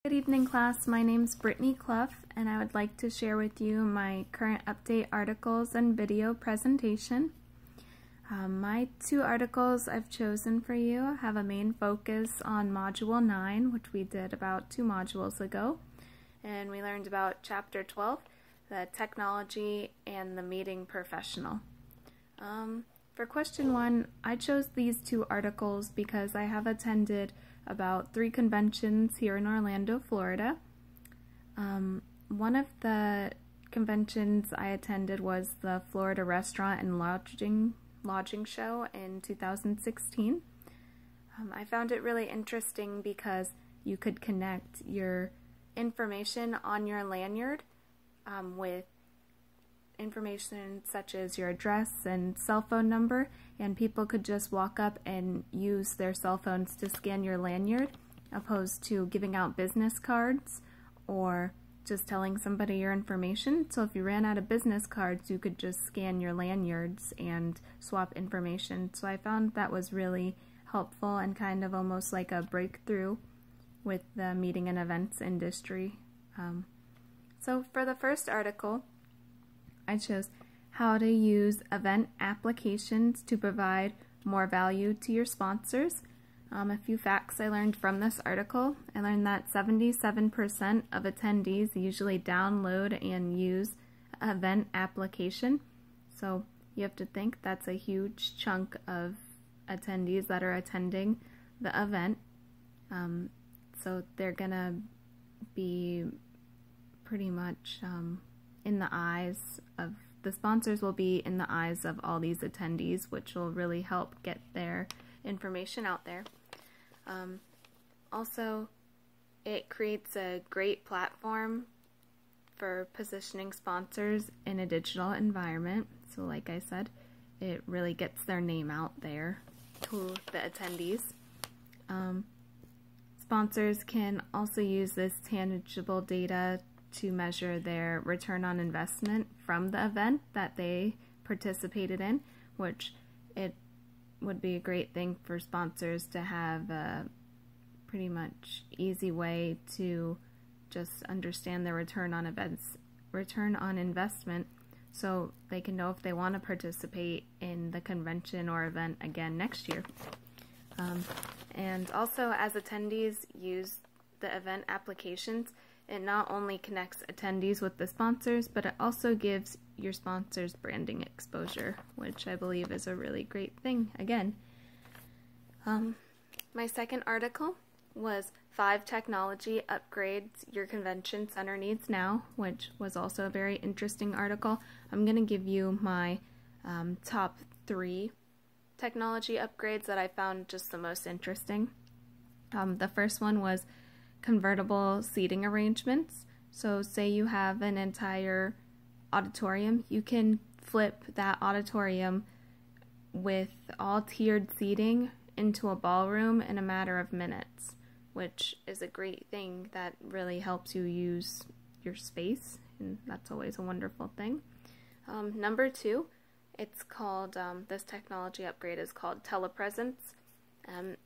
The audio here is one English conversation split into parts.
Good evening, class. My name's Brittany Clough, and I would like to share with you my current update articles and video presentation. My two articles I've chosen for you have a main focus on Module 9, which we did about 2 modules ago, and we learned about Chapter 12, the technology and the meeting professional. For question 1, I chose these 2 articles because I have attended about 3 conventions here in Orlando, Florida. One of the conventions I attended was the Florida Restaurant and Lodging Show in 2016. I found it really interesting because you could connect your information on your lanyard with information such as your address and cell phone number, and people could just walk up and use their cell phones to scan your lanyard, opposed to giving out business cards or just telling somebody your information. So if you ran out of business cards, you could just scan your lanyards and swap information. So I found that was really helpful and kind of almost like a breakthrough with the meeting and events industry. So for the first article, I chose how to use event applications to provide more value to your sponsors. A few facts I learned from this article. I learned that 77% of attendees usually download and use an event application. So you have to think that's a huge chunk of attendees that are attending the event. So they're going to be pretty much in the eyes of the sponsors, will be in the eyes of all these attendees, which will really help get their information out there. Also, it creates a great platform for positioning sponsors in a digital environment. So like I said, it really gets their name out there to the attendees. Sponsors can also use this tangible data to measure their return on investment from the event that they participated in, which it would be a great thing for sponsors to have a pretty much easy way to just understand their return on investment, so they can know if they want to participate in the convention or event again next year. And also, as attendees use the event applications, it not only connects attendees with the sponsors, but it also gives your sponsors branding exposure, which I believe is a really great thing, again. My second article was 5 technology upgrades your convention center needs now, which was also a very interesting article. I'm going to give you my top 3 technology upgrades that I found just the most interesting. The first one was convertible seating arrangements. So say you have an entire auditorium, you can flip that auditorium with all tiered seating into a ballroom in a matter of minutes, which is a great thing that really helps you use your space, and that's always a wonderful thing. Number 2, it's called, this technology upgrade is called telepresence.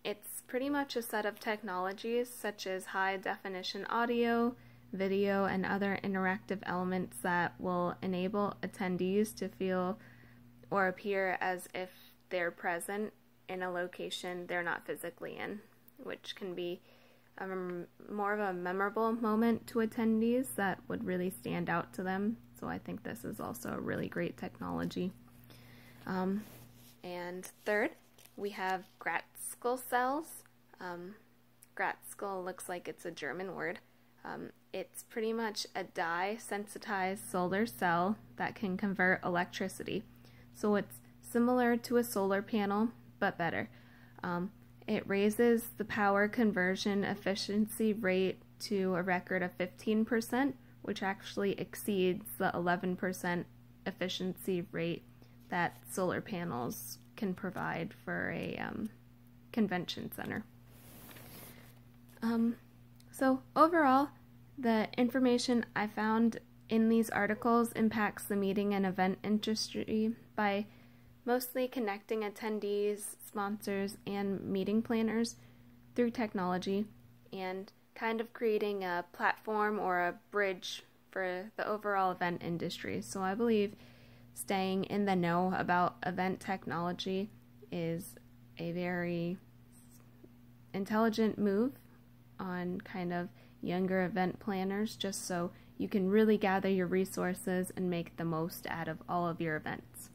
It's pretty much a set of technologies such as high-definition audio, video, and other interactive elements that will enable attendees to feel or appear as if they're present in a location they're not physically in, which can be more of a memorable moment to attendees that would really stand out to them. So I think this is also a really great technology. And third, we have Grayscale cells. Grayscale looks like it's a German word. It's pretty much a dye-sensitized solar cell that can convert electricity. So it's similar to a solar panel, but better. It raises the power conversion efficiency rate to a record of 15%, which actually exceeds the 11% efficiency rate that solar panels can provide for a convention center. So overall, the information I found in these articles impacts the meeting and event industry by mostly connecting attendees, sponsors, and meeting planners through technology, and kind of creating a platform or a bridge for the overall event industry. So I believe staying in the know about event technology is a very intelligent move on kind of younger event planners, just so you can really gather your resources and make the most out of all of your events.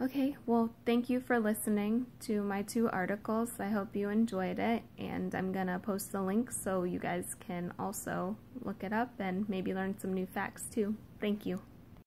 Okay, well, thank you for listening to my 2 articles. I hope you enjoyed it, and I'm gonna post the links so you guys can also look it up and maybe learn some new facts too. Thank you.